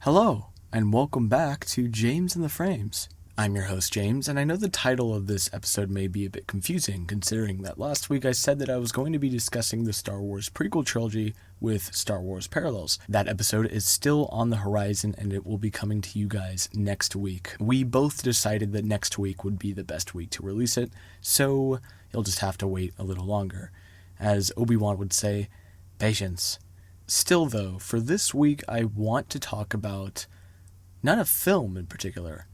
Hello, and welcome back to James in the Frames. I'm your host, James, and I know the title of this episode may be a bit confusing, considering that last week I said that I was going to be discussing the Star Wars prequel trilogy with Star Wars Parallels. That episode is still on the horizon, and it will be coming to you guys next week. We both decided that next week would be the best week to release it, so you'll just have to wait a little longer. As Obi-Wan would say, patience. Still, though, for this week, I want to talk about not a film in particular,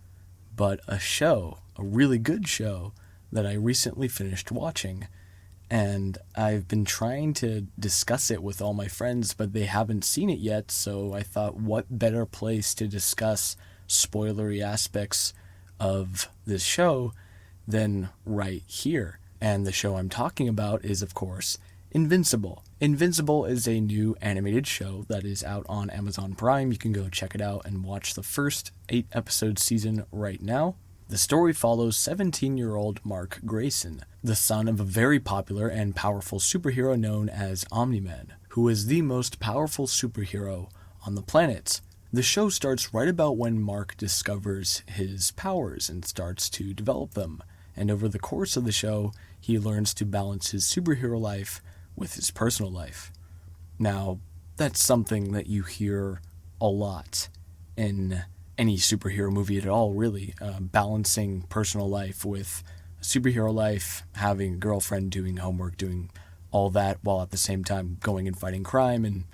but a show, a really good show that I recently finished watching. And I've been trying to discuss it with all my friends, but they haven't seen it yet, so I thought, what better place to discuss spoilery aspects of this show than right here. And the show I'm talking about is, of course, Invincible. Invincible is a new animated show that is out on Amazon Prime. You can go check it out and watch the first 8-episode season right now. The story follows 17-year-old Mark Grayson, the son of a very popular and powerful superhero known as Omni-Man, who is the most powerful superhero on the planet. The show starts right about when Mark discovers his powers and starts to develop them, and over the course of the show, he learns to balance his superhero life with his personal life. Now, that's something that you hear a lot in any superhero movie at all, really. Balancing personal life with superhero life, having a girlfriend, doing homework, doing all that, while at the same time going and fighting crime. And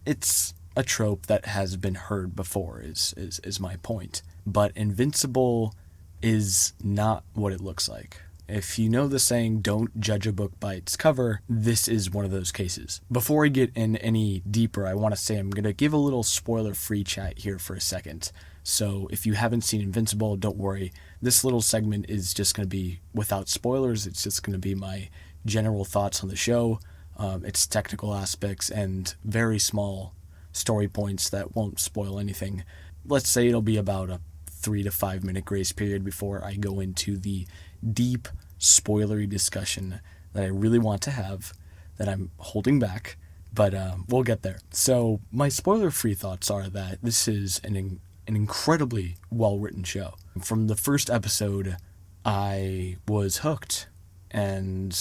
it's a trope that has been heard before, is my point. But Invincible is not what it looks like. If you know the saying, don't judge a book by its cover, this is one of those cases. Before I get in any deeper, I want to say I'm going to give a little spoiler-free chat here for a second. So if you haven't seen Invincible, don't worry. This little segment is just going to be without spoilers. It's just going to be my general thoughts on the show, its technical aspects, and very small story points that won't spoil anything. Let's say it'll be about a 3 to 5 minute grace period before I go into the deep spoilery discussion that I really want to have, that I'm holding back, but we'll get there. So my spoiler-free thoughts are that this is an incredibly well-written show. From the first episode, I was hooked, and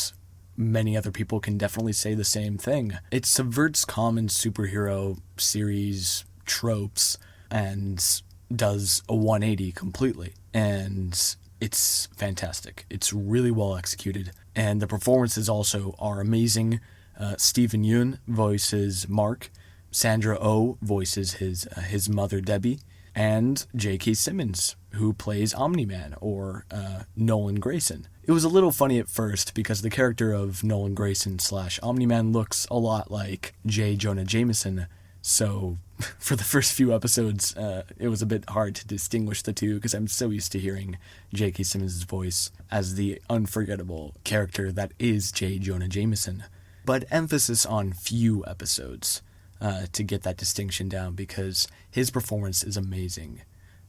many other people can definitely say the same thing. It subverts common superhero series tropes and does a 180 completely, and it's fantastic. It's really well executed, and the performances also are amazing. Steven Yeun voices Mark, Sandra Oh voices his mother Debbie, and J.K. Simmons, who plays Omni-Man, or Nolan Grayson. It was a little funny at first because the character of Nolan Grayson / Omni-Man looks a lot like J. Jonah Jameson, so for the first few episodes, it was a bit hard to distinguish the two because I'm so used to hearing J.K. Simmons' voice as the unforgettable character that is J. Jonah Jameson. But emphasis on few episodes to get that distinction down, because his performance is amazing,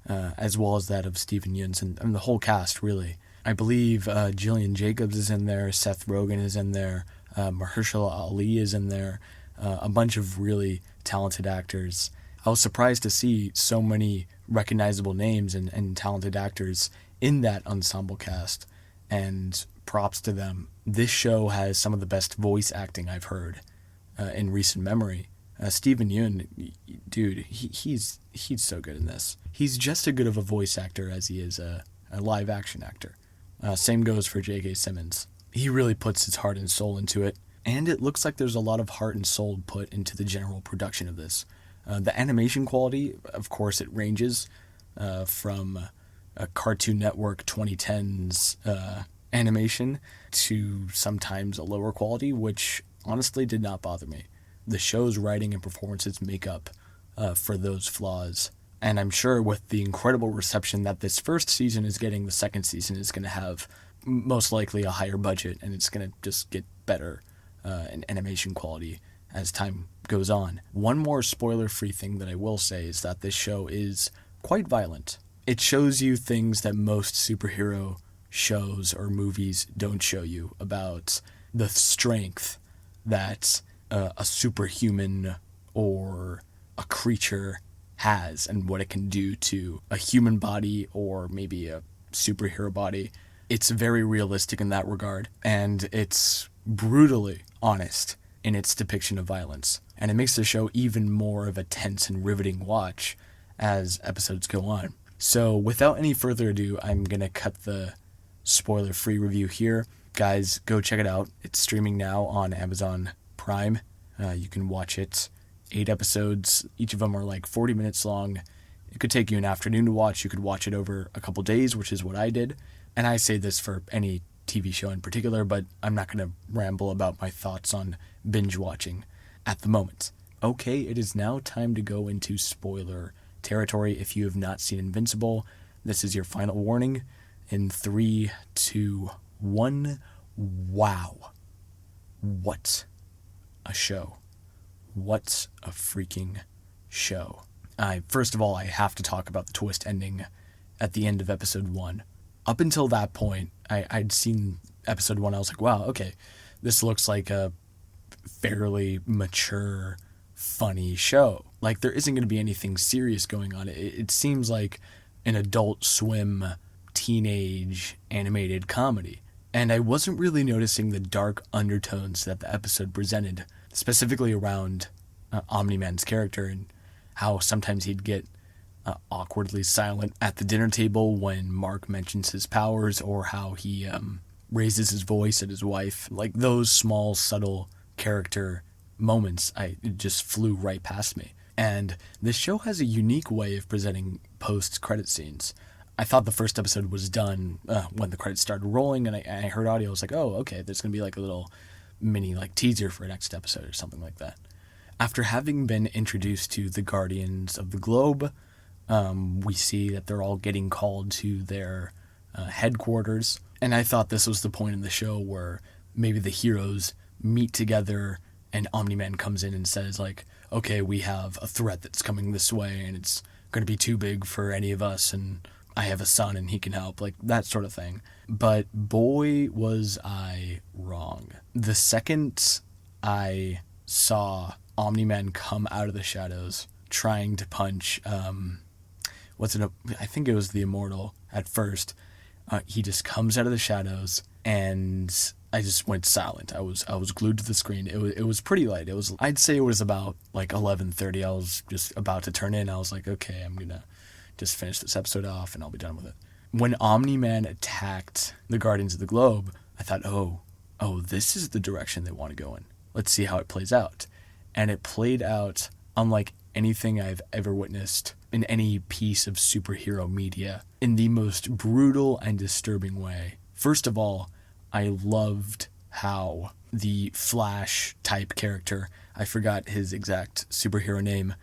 as well as that of Steven Yeun and the whole cast, really. I believe Jillian Jacobs is in there, Seth Rogen is in there, Mahershala Ali is in there, a bunch of really talented actors. I was surprised to see so many recognizable names and talented actors in that ensemble cast, and props to them. This show has some of the best voice acting I've heard in recent memory. Steven Yeun, dude, he's so good in this. He's just as good of a voice actor as he is a live action actor. Same goes for J.K. Simmons. He really puts his heart and soul into it. And it looks like there's a lot of heart and soul put into the general production of this. The animation quality, of course, it ranges from a Cartoon Network 2010s animation to sometimes a lower quality, which honestly did not bother me. The show's writing and performances make up for those flaws. And I'm sure with the incredible reception that this first season is getting, the second season is going to have most likely a higher budget, and it's going to just get better in animation quality as time goes on. One more spoiler-free thing that I will say is that this show is quite violent. It shows you things that most superhero shows or movies don't show you about the strength that a superhuman or a creature has and what it can do to a human body or maybe a superhero body. It's very realistic in that regard, and it's brutally honest in its depiction of violence. And it makes the show even more of a tense and riveting watch as episodes go on. So without any further ado, I'm going to cut the spoiler-free review here. Guys, go check it out. It's streaming now on Amazon Prime. You can watch it. 8 episodes. Each of them are like 40 minutes long. It could take you an afternoon to watch. You could watch it over a couple days, which is what I did. And I say this for any TV show in particular, but I'm not going to ramble about my thoughts on binge watching at the moment. Okay, it is now time to go into spoiler territory. If you have not seen Invincible, this is your final warning. In 3, 2, 1. Wow. What a show. What a freaking show. First of all, I have to talk about the twist ending at the end of episode 1. Up until that point, I'd seen episode 1, I was like, wow, okay, this looks like a fairly mature, funny show. Like, there isn't going to be anything serious going on. It seems like an Adult Swim teenage animated comedy. And I wasn't really noticing the dark undertones that the episode presented, specifically around Omni-Man's character and how sometimes he'd get awkwardly silent at the dinner table when Mark mentions his powers, or how he raises his voice at his wife. Like, those small, subtle character moments, it just flew right past me. And this show has a unique way of presenting post-credit scenes. I thought the first episode was done when the credits started rolling, and I heard audio. I was like, oh, okay, there's going to be like a little mini like teaser for next episode or something like that. After having been introduced to the Guardians of the Globe, we see that they're all getting called to their headquarters. And I thought this was the point in the show where maybe the heroes meet together and Omni-Man comes in and says, like, okay, we have a threat that's coming this way and it's going to be too big for any of us, and I have a son and he can help, like that sort of thing. But boy, was I wrong. The second I saw Omni-Man come out of the shadows trying to punch, I think it was the Immortal at first. He just comes out of the shadows and I just went silent. I was glued to the screen. It was pretty late. I'd say it was about like 11:30. I was just about to turn in. I was like, okay, I'm gonna just finish this episode off and I'll be done with it. When Omni-Man attacked the Guardians of the Globe, I thought, oh, this is the direction they want to go in. Let's see how it plays out. And it played out unlike anything I've ever witnessed in any piece of superhero media, in the most brutal and disturbing way. First of all, I loved how the Flash type character, I forgot his exact superhero name,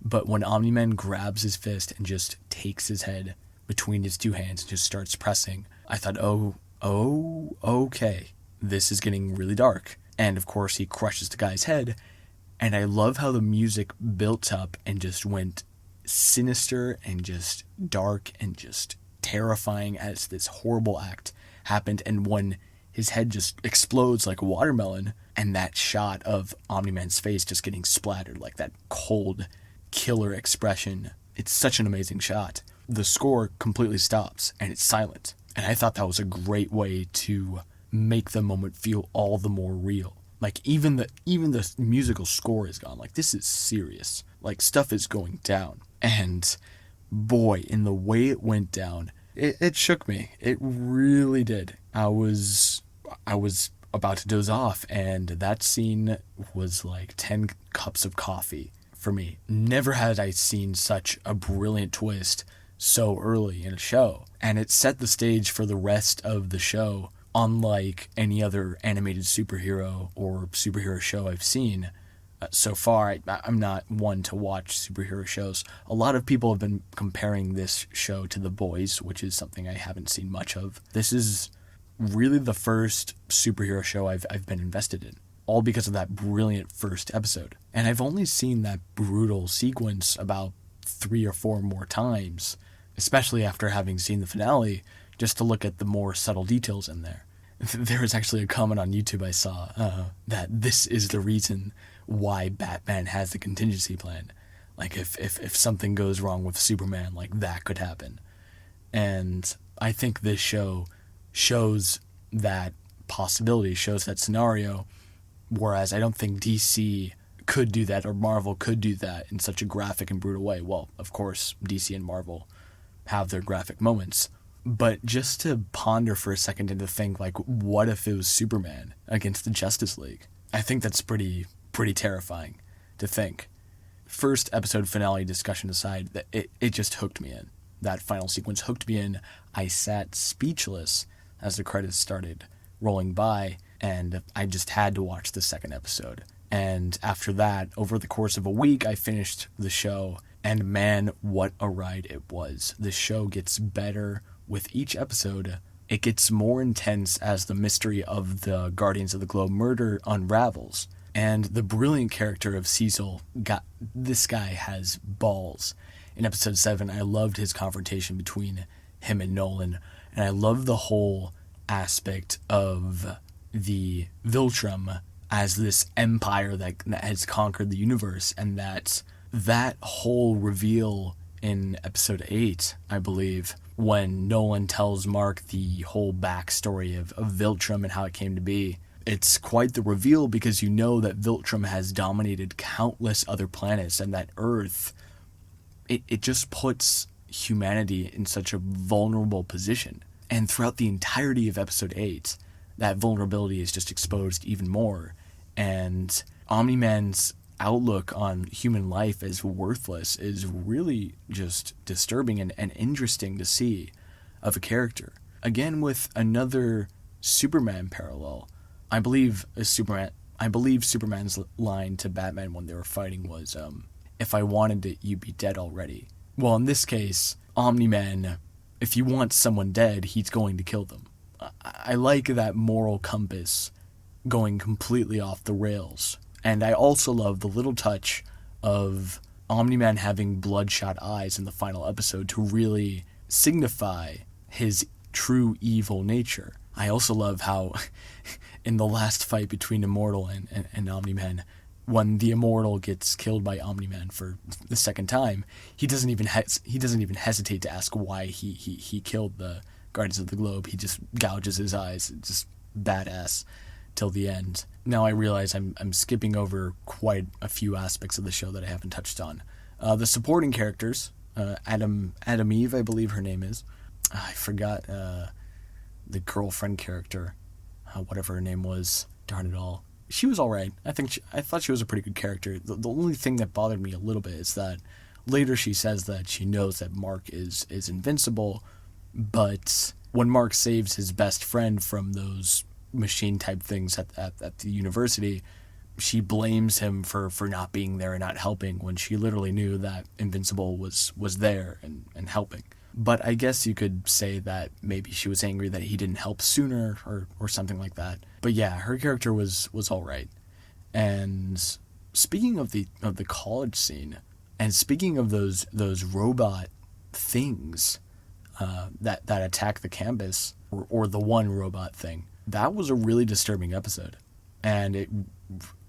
but when Omni-Man grabs his fist and just takes his head between his two hands and just starts pressing, I thought, okay, this is getting really dark. And of course he crushes the guy's head, and I love how the music built up and just went sinister and just dark and just terrifying as this horrible act happened. And when his head just explodes like a watermelon, and that shot of Omni-Man's face just getting splattered, like that cold killer expression, it's such an amazing shot. The score completely stops and it's silent, and I thought that was a great way to make the moment feel all the more real. Like, even the musical score is gone. Like, this is serious. Like, stuff is going down. And boy, in the way it went down, it shook me. It really did. I was about to doze off, and that scene was like 10 cups of coffee for me. Never had I seen such a brilliant twist so early in a show. And it set the stage for the rest of the show, unlike any other animated superhero or superhero show I've seen so far. I'm not one to watch superhero shows. A lot of people have been comparing this show to The Boys, which is something I haven't seen much of. This is really the first superhero show I've been invested in, all because of that brilliant first episode. And I've only seen that brutal sequence about 3 or 4 more times, especially after having seen the finale, just to look at the more subtle details in there. There was actually a comment on YouTube I saw that this is the reason why Batman has the contingency plan. Like, if something goes wrong with Superman, like, that could happen. And I think this show shows that possibility, shows that scenario, whereas I don't think DC could do that, or Marvel could do that in such a graphic and brutal way. Well, of course, DC and Marvel have their graphic moments. But just to ponder for a second and to think, like, what if it was Superman against the Justice League? I think that's pretty terrifying to think. First episode finale discussion aside, that it just hooked me in. That final sequence hooked me in. I sat speechless as the credits started rolling by, and I just had to watch the second episode. And after that, over the course of a week, I finished the show, and man, what a ride it was. The show gets better with each episode. It gets more intense as the mystery of the Guardians of the Globe murder unravels. And the brilliant character of Cecil, this guy has balls. In episode 7, I loved his confrontation between him and Nolan, and I love the whole aspect of the Viltrum as this empire that has conquered the universe, and that whole reveal in episode 8, I believe, when Nolan tells Mark the whole backstory of Viltrum and how it came to be. It's quite the reveal, because you know that Viltrum has dominated countless other planets, and that Earth, it just puts humanity in such a vulnerable position. And throughout the entirety of episode 8, that vulnerability is just exposed even more. And Omni-Man's outlook on human life as worthless is really just disturbing and interesting to see of a character. Again, with another Superman parallel, I believe Superman's line to Batman when they were fighting was, if I wanted it, you'd be dead already. Well, in this case, Omni-Man, if you want someone dead, he's going to kill them. I like that moral compass going completely off the rails. And I also love the little touch of Omni-Man having bloodshot eyes in the final episode to really signify his true evil nature. I also love how in the last fight between Immortal and Omni-Man, when the Immortal gets killed by Omni-Man for the second time, he doesn't even hesitate to ask why he killed the Guardians of the Globe. He just gouges his eyes. It's just badass till the end. Now I realize I'm skipping over quite a few aspects of the show that I haven't touched on. The supporting characters, Adam Eve, I believe her name is. I forgot the girlfriend character, whatever her name was. Darn it all. She was all right. I thought she was a pretty good character. The only thing that bothered me a little bit is that later she says that she knows that Mark is invincible, but when Mark saves his best friend from those machine type things at the university, she blames him for not being there and not helping, when she literally knew that Invincible was there and helping. But I guess you could say that maybe she was angry that he didn't help sooner or something like that. But yeah, her character was all right. And speaking of the college scene, and speaking of those robot things that attack the campus, or the one robot thing, that was a really disturbing episode. And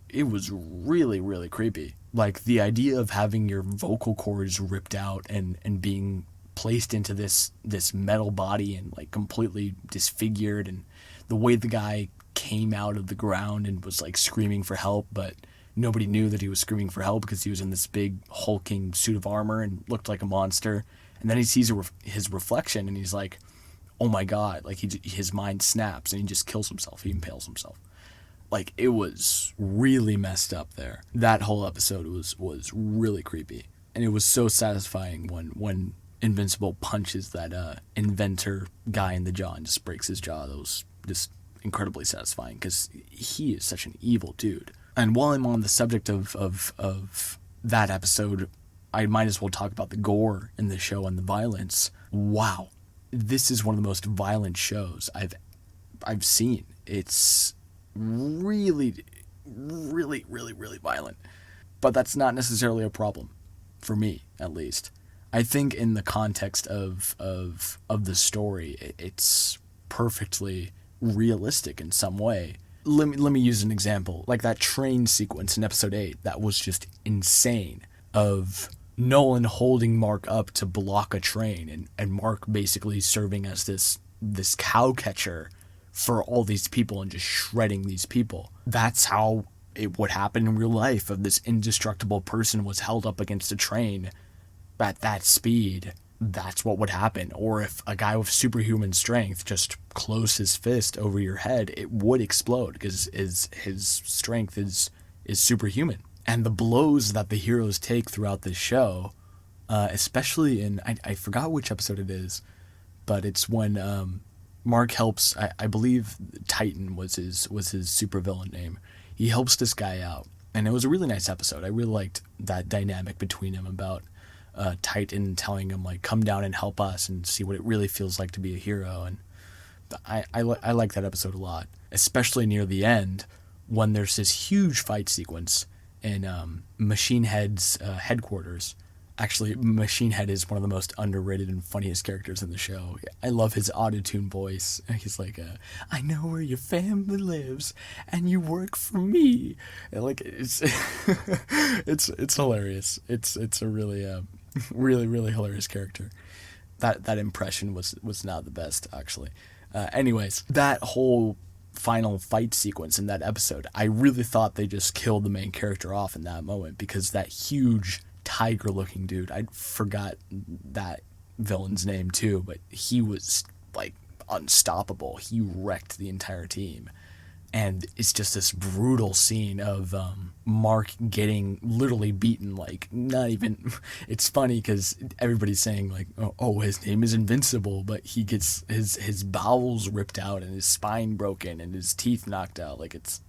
it was really, really creepy. Like, the idea of having your vocal cords ripped out and being placed into this metal body and like completely disfigured, and the way the guy came out of the ground and was like screaming for help, but nobody knew that he was screaming for help because he was in this big hulking suit of armor and looked like a monster. And then he sees his reflection and he's like, oh my god, like his mind snaps and he just kills himself. He impales himself. Like, it was really messed up there. That whole episode was really creepy. And it was so satisfying when Invincible punches that inventor guy in the jaw and just breaks his jaw. That was just incredibly satisfying, because he is such an evil dude. And while I'm on the subject of that episode, I might as well talk about the gore in the show and the violence. Wow. This is one of the most violent shows I've seen. It's really, really, really, really violent. But that's not necessarily a problem, for me, at least. I think in the context of the story, it's perfectly realistic in some way. Let me use an example. Like that train sequence in episode 8, that was just insane. of Nolan holding Mark up to block a train, and Mark basically serving as this cow catcher for all these people and just shredding these people. That's how it would happen in real life. If this indestructible person was held up against a train at that speed, that's what would happen. Or if a guy with superhuman strength just closed his fist over your head, it would explode because his strength is superhuman. And the blows that the heroes take throughout this show, especially in, I forgot which episode it is, but it's when Mark helps, I believe Titan was his supervillain name. He helps this guy out, and it was a really nice episode. I really liked that dynamic between him about Titan telling him, like, come down and help us and see what it really feels like to be a hero. And I like that episode a lot, especially near the end when there's this huge fight sequence in Machine Head's headquarters. Actually, Machine Head is one of the most underrated and funniest characters in the show. I love his auto-tune voice. He's like, I know where your family lives, and you work for me. And like, it's it's hilarious. It's a really really hilarious character. That impression was not the best, actually. Anyways, that whole final fight sequence in that episode, I really thought they just killed the main character off in that moment, because that huge tiger looking dude, I forgot that villain's name too, but he was like unstoppable. He wrecked the entire team. And it's just this brutal scene of Mark getting literally beaten, like, not even, it's funny because everybody's saying, like, oh, his name is Invincible, but he gets his bowels ripped out and his spine broken and his teeth knocked out. Like, it's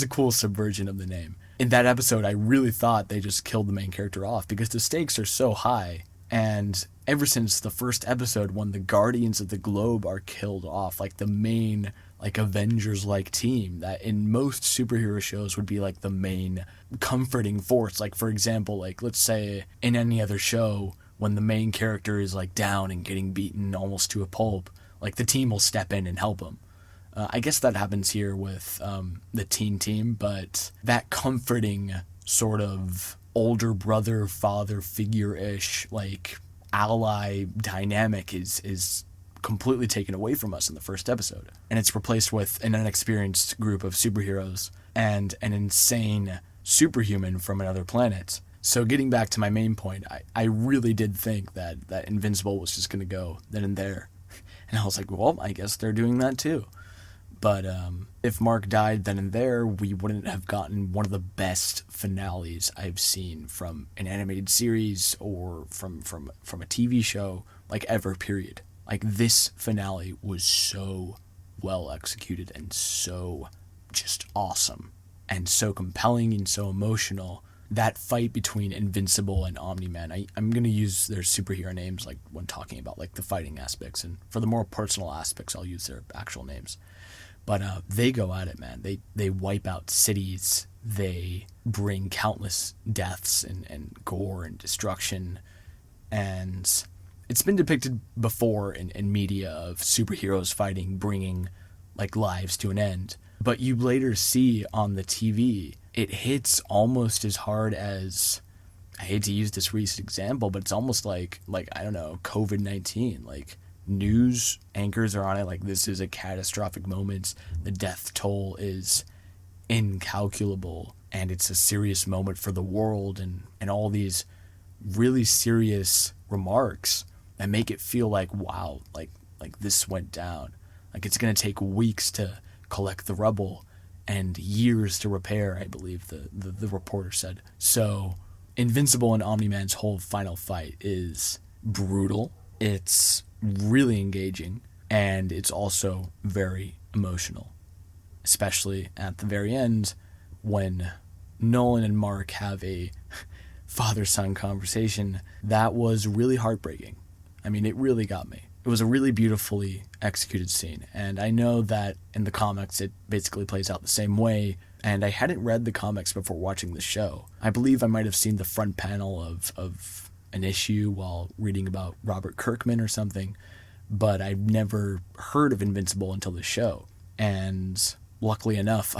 a cool subversion of the name. In that episode, I really thought they just killed the main character off because the stakes are so high. And ever since the first episode, when the Guardians of the Globe are killed off, like the main, like, Avengers-like team that in most superhero shows would be like the main comforting force. Like, for example, like, let's say in any other show, when the main character is like down and getting beaten almost to a pulp, like the team will step in and help him. I guess that happens here with the teen team, but that comforting sort of older brother, father figure-ish, like, ally dynamic is completely taken away from us in the first episode. And it's replaced with an inexperienced group of superheroes and an insane superhuman from another planet. So getting back to my main point, I really did think that Invincible was just going to go then and there. And I was like, well, I guess they're doing that too. But if Mark died then and there, we wouldn't have gotten one of the best finales I've seen from an animated series or from a TV show, like, ever, period. Like, this finale was so well executed and so just awesome and so compelling and so emotional. That fight between Invincible and Omni-Man, I'm going to use their superhero names, like, when talking about, like, the fighting aspects, and for the more personal aspects, I'll use their actual names. But they go at it, man. They wipe out cities. They bring countless deaths and gore and destruction. And it's been depicted before in media of superheroes fighting, bringing, like, lives to an end. But you later see on the TV, it hits almost as hard as, I hate to use this recent example, but it's almost like I don't know, COVID-19. Like, news anchors are on it like this is a catastrophic moment. The death toll is incalculable, and it's a serious moment for the world, and all these really serious remarks that make it feel like, wow, like this went down. Like, it's going to take weeks to collect the rubble and years to repair, I believe the reporter said. So Invincible and Omni-Man's whole final fight is brutal. It's really engaging, and it's also very emotional, especially at the very end when Nolan and Mark have a father-son conversation. That was really heartbreaking. I mean, it really got me. It was a really beautifully executed scene, and I know that in the comics it basically plays out the same way, and I hadn't read the comics before watching the show. I believe I might have seen the front panel of an issue while reading about Robert Kirkman or something, but I've never heard of Invincible until the show. And luckily enough,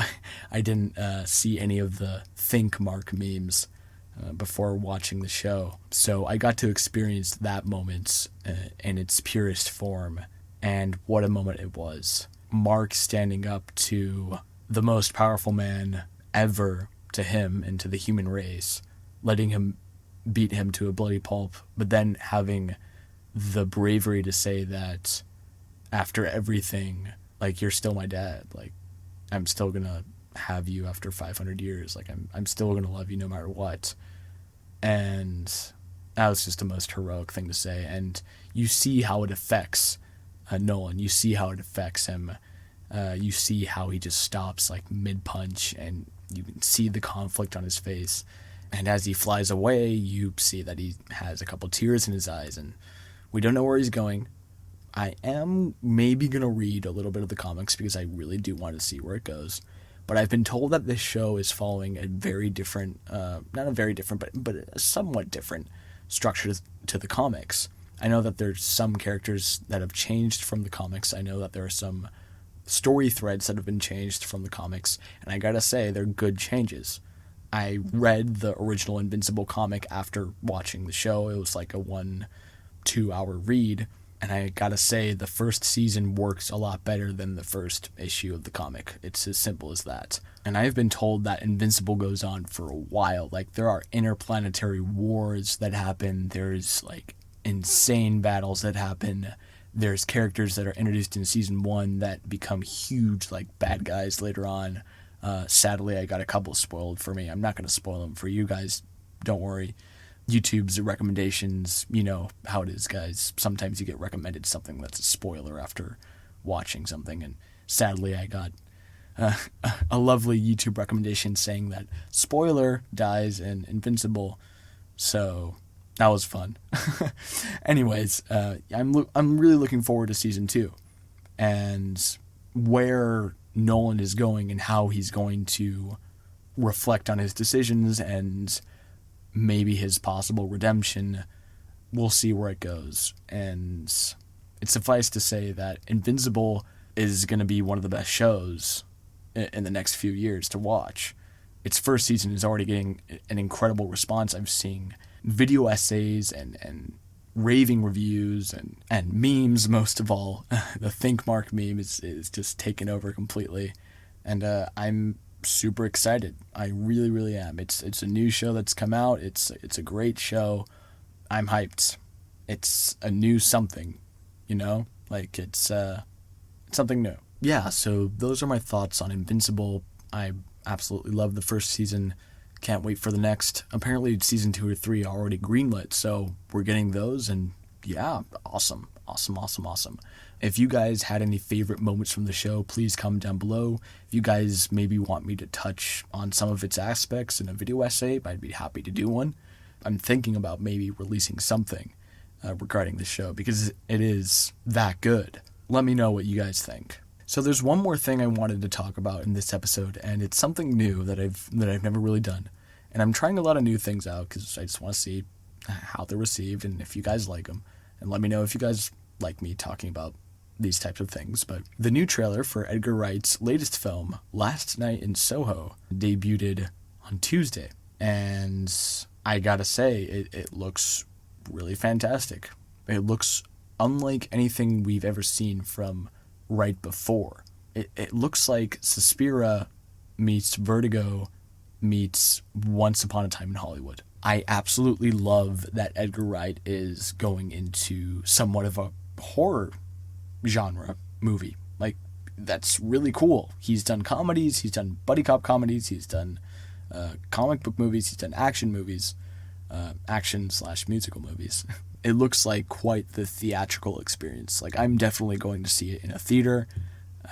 I didn't see any of the Think Mark memes. before watching the show. So I got to experience that moment in its purest form, and what a moment it was. Mark standing up to the most powerful man ever to him and to the human race, letting him beat him to a bloody pulp, but then having the bravery to say that after everything, like, you're still my dad. Like, I'm still gonna have you after 500 years. Like, I'm still gonna love you no matter what. And that was just the most heroic thing to say. And you see how it affects Nolan. You see how it affects him. You see how he just stops, like, mid-punch, and you can see the conflict on his face. And as he flies away, you see that he has a couple tears in his eyes, and we don't know where he's going. I am maybe going to read a little bit of the comics because I really do want to see where it goes. But I've been told that this show is following a very different, not a very different, but a somewhat different structure to the comics. I know that there's some characters that have changed from the comics. I know that there are some story threads that have been changed from the comics, and I gotta say, they're good changes. I read the original Invincible comic after watching the show. It was like a 1-2 hour read, and I gotta say, the first season works a lot better than the first issue of the comic. It's as simple as that. And I've been told that Invincible goes on for a while. Like, there are interplanetary wars that happen. There's, like, insane battles that happen. There's characters that are introduced in season 1 that become huge, like, bad guys later on. Sadly, I got a couple spoiled for me. I'm not going to spoil them for you guys. Don't worry. YouTube's recommendations, you know how it is, guys. Sometimes you get recommended something that's a spoiler after watching something, and sadly I got a lovely YouTube recommendation saying that spoiler dies in Invincible, so that was fun. Anyways, I'm really looking forward to season 2 and where Nolan is going and how he's going to reflect on his decisions and maybe his possible redemption. We'll see where it goes. And it's suffice to say that Invincible is going to be one of the best shows in the next few years to watch. Its first season is already getting an incredible response. I'm seeing video essays and raving reviews and memes, most of all. The Think Mark meme is just taken over completely. And I'm super excited. I really, really am. It's a new show that's come out. It's a great show. I'm hyped. It's a new something, you know? Like, it's something new. Yeah, so those are my thoughts on Invincible. I absolutely love the first season. Can't wait for the next. Apparently season 2 or 3 are already greenlit, so we're getting those, and yeah, awesome. If you guys had any favorite moments from the show, please comment down below. If you guys maybe want me to touch on some of its aspects in a video essay, I'd be happy to do one. I'm thinking about maybe releasing something regarding the show because it is that good. Let me know what you guys think. So there's one more thing I wanted to talk about in this episode, and it's something new that I've never really done. And I'm trying a lot of new things out because I just want to see how they're received and if you guys like them. And let me know if you guys like me talking about these types of things. But the new trailer for Edgar Wright's latest film, Last Night in Soho, debuted on Tuesday. And I gotta say, it looks really fantastic. It looks unlike anything we've ever seen from Wright before. It looks like Suspiria meets Vertigo meets Once Upon a Time in Hollywood. I absolutely love that Edgar Wright is going into somewhat of a horror genre movie. Like, that's really cool. He's done comedies, he's done buddy cop comedies, he's done comic book movies, he's done action movies, action/musical movies. It looks like quite the theatrical experience. Like, I'm definitely going to see it in a theater.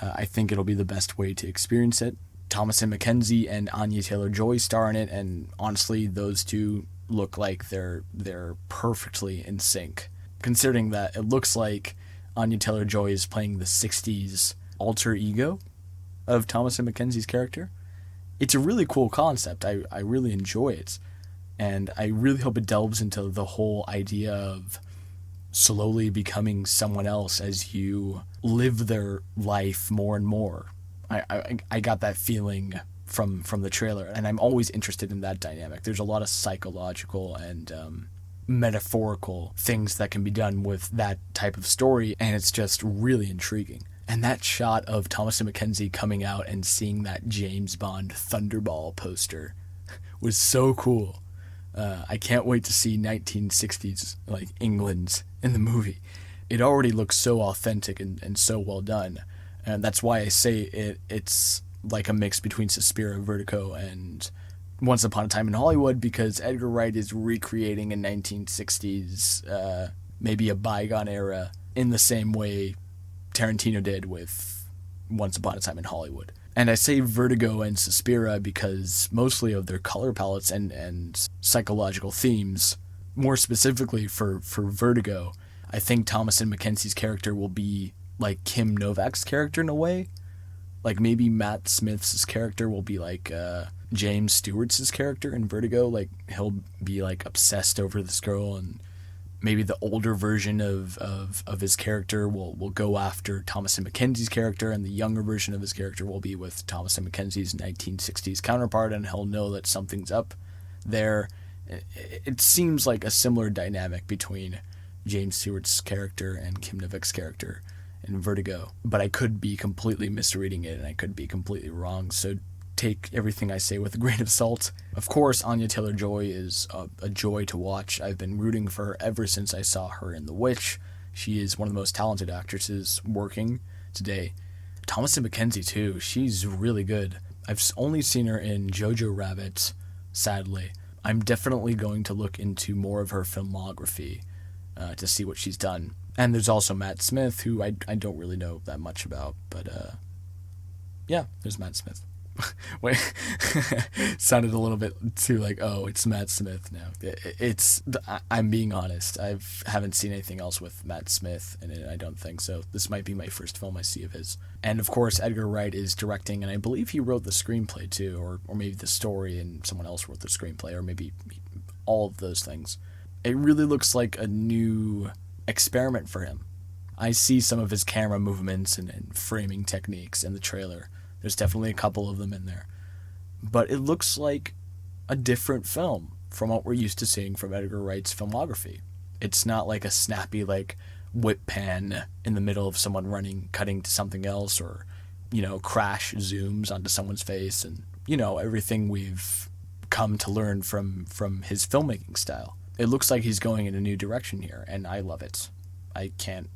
I think it'll be the best way to experience it. Thomasin McKenzie and Anya Taylor-Joy star in it, and honestly, those two look like they're perfectly in sync. Considering that it looks like Anya Taylor-Joy is playing the 60s alter ego of Thomasin McKenzie's character. It's a really cool concept. I really enjoy it. And I really hope it delves into the whole idea of slowly becoming someone else as you live their life more and more. I got that feeling from the trailer, and I'm always interested in that dynamic. There's a lot of psychological and metaphorical things that can be done with that type of story, and it's just really intriguing. And that shot of Thomasin McKenzie coming out and seeing that James Bond Thunderball poster was so cool. I can't wait to see 1960s like England in the movie. It already looks so authentic and so well done, and that's why I say it's like a mix between Suspiria, Vertigo, and Once Upon a Time in Hollywood, because Edgar Wright is recreating a 1960s, maybe a bygone era, in the same way Tarantino did with Once Upon a Time in Hollywood. And I say Vertigo and Suspiria because mostly of their color palettes and psychological themes. More specifically for Vertigo, I think Thomasin McKenzie's character will be like Kim Novak's character in a way. Like maybe Matt Smith's character will be like James Stewart's character in Vertigo. Like he'll be like obsessed over this girl, and maybe the older version of his character will go after Thomasin McKenzie's character, and the younger version of his character will be with Thomasin McKenzie's 1960s counterpart, and he'll know that something's up there. It seems like a similar dynamic between James Stewart's character and Kim Novak's character in Vertigo, but I could be completely misreading it, and I could be completely wrong, so take everything I say with a grain of salt. Of course, Anya Taylor-Joy is a joy to watch. I've been rooting for her ever since I saw her in The Witch. She is one of the most talented actresses working today. Thomasin McKenzie, too. She's really good. I've only seen her in Jojo Rabbit, sadly. I'm definitely going to look into more of her filmography to see what she's done. And there's also Matt Smith, who I don't really know that much about, but yeah, there's Matt Smith. Wait, sounded a little bit too like, oh, it's Matt Smith now. I'm being honest. I haven't seen anything else with Matt Smith in it, I don't think so. This might be my first film I see of his. And of course, Edgar Wright is directing, and I believe he wrote the screenplay too, or maybe the story and someone else wrote the screenplay, or maybe all of those things. It really looks like a new experiment for him. I see some of his camera movements and framing techniques in the trailer. There's definitely a couple of them in there. But it looks like a different film from what we're used to seeing from Edgar Wright's filmography. It's not like a snappy, like, whip pan in the middle of someone running, cutting to something else, or, crash zooms onto someone's face, and, everything we've come to learn from his filmmaking style. It looks like he's going in a new direction here, and I love it. I can't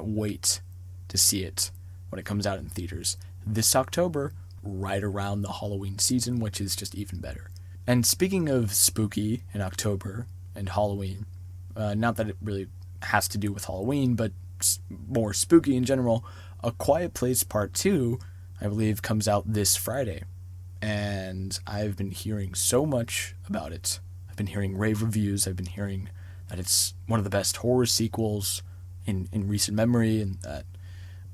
wait to see it when it comes out in theaters this October, right around the Halloween season, which is just even better. And speaking of spooky in October and Halloween, not that it really has to do with Halloween, but more spooky in general, A Quiet Place Part 2, I believe, comes out this Friday. And I've been hearing so much about it. I've been hearing rave reviews. I've been hearing that it's one of the best horror sequels in recent memory, and that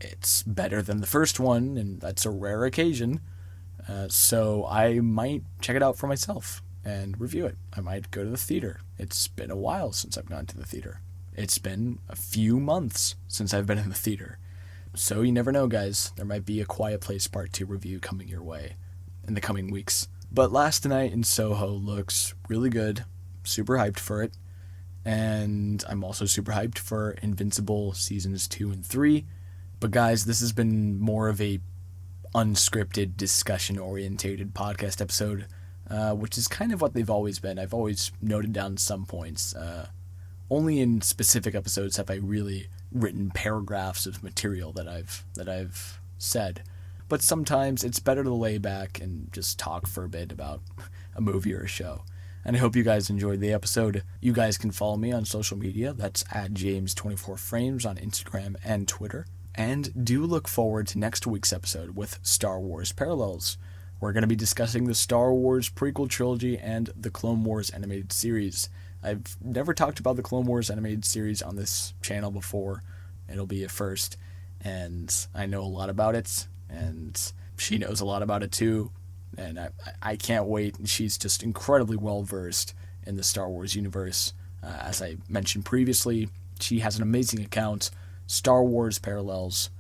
it's better than the first one, and that's a rare occasion. So I might check it out for myself and review it. I might go to the theater. It's been a while since I've gone to the theater. It's been a few months since I've been in the theater. So you never know, guys. There might be a Quiet Place Part 2 review coming your way in the coming weeks. But Last Night in Soho looks really good. Super hyped for it. And I'm also super hyped for Invincible Seasons 2 and 3. But guys, this has been more of a unscripted, discussion-orientated podcast episode, which is kind of what they've always been. I've always noted down some points. Only in specific episodes have I really written paragraphs of material that I've said. But sometimes it's better to lay back and just talk for a bit about a movie or a show. And I hope you guys enjoyed the episode. You guys can follow me on social media. That's at James24Frames on Instagram and Twitter. And do look forward to next week's episode with Star Wars Parallels. We're going to be discussing the Star Wars prequel trilogy and the Clone Wars animated series. I've never talked about the Clone Wars animated series on this channel before. It'll be a first. And I know a lot about it, and she knows a lot about it too. And I can't wait. She's just incredibly well-versed in the Star Wars universe. As I mentioned previously, she has an amazing account, Star Wars Parallels.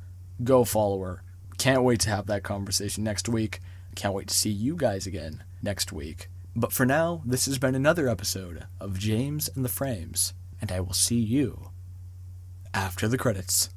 Go follow her. Can't wait to have that conversation next week. Can't wait to see you guys again next week. But for now, this has been another episode of James and the Frames, and I will see you after the credits.